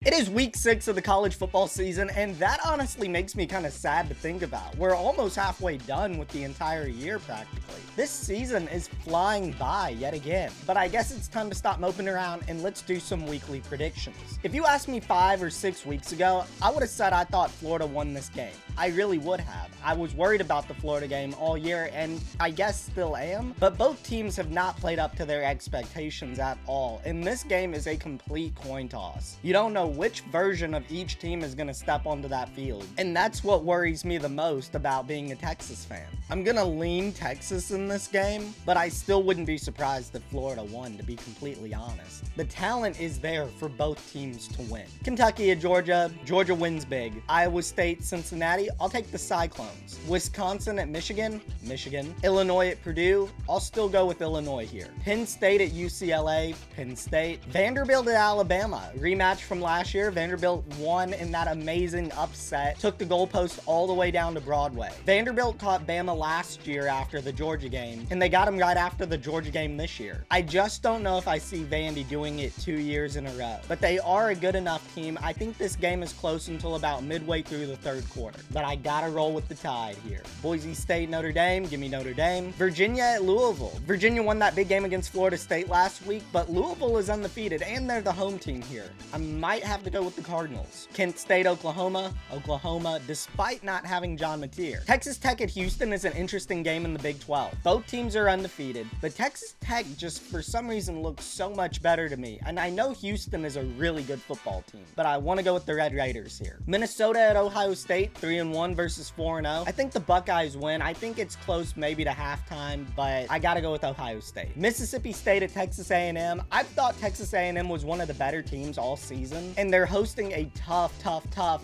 It is week 6 of the college football season, and that honestly makes me kind of sad to think about. We're almost halfway done with the entire year practically. This season is flying by yet again, but I guess it's time to stop moping around and let's do some weekly predictions. If you asked me 5 or 6 weeks ago, I would have said I thought Florida won this game. I really would have. I was worried about the Florida game all year, and I guess still am, but both teams have not played up to their expectations at all, and this game is a complete coin toss. You don't know which version of each team is going to step onto that field. And that's what worries me the most about being a Texas fan. I'm going to lean Texas in this game, but I still wouldn't be surprised if Florida won, to be completely honest. The talent is there for both teams to win. Kentucky at Georgia. Georgia wins big. Iowa State, Cincinnati. I'll take the Cyclones. Wisconsin at Michigan. Michigan. Illinois at Purdue. I'll still go with Illinois here. Penn State at UCLA. Penn State. Vanderbilt at Alabama. Rematch from last year. Vanderbilt won in that amazing upset, took the goalpost all the way down to Broadway. Vanderbilt caught Bama last year after the Georgia game, and they got him right after the Georgia game this year. I just don't know if I see Vandy doing it 2 years in a row, but they are a good enough team. I think this game is close until about midway through the third quarter, but I gotta roll with the Tide here. Boise State, Notre Dame, give me Notre Dame. Virginia at Louisville. Virginia won that big game against Florida State last week, but Louisville is undefeated, and they're the home team here. I might have to go with the Cardinals. Kent State, Oklahoma. Oklahoma, despite not having John Mateer. Texas Tech at Houston is an interesting game in the Big 12. Both teams are undefeated, but Texas Tech just for some reason looks so much better to me. And I know Houston is a really good football team, but I want to go with the Red Raiders here. Minnesota at Ohio State, 3-1 versus 4-0. I think the Buckeyes win. I think it's close maybe to halftime, but I gotta go with Ohio State. Mississippi State at Texas A&M. I've thought Texas A&M was one of the better teams all season, and they're hosting a tough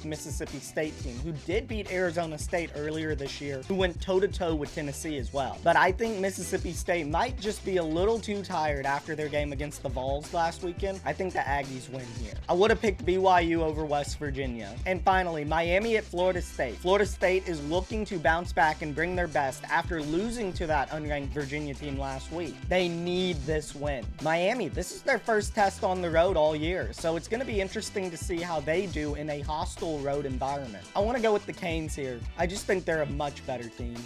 Mississippi State team who did beat Arizona State earlier this year, who went toe-to-toe with Tennessee as well. But I think Mississippi State might just be a little too tired after their game against the Vols last weekend. I think the Aggies win here. I would have picked BYU over West Virginia. And finally, Miami at Florida State. Florida State is looking to bounce back and bring their best after losing to that unranked Virginia team last week. They need this win. Miami, this is their first test on the road all year, so it's going to be interesting to see how they do in a hostile road environment. I want to go with the Canes here. I just think they're a much better team.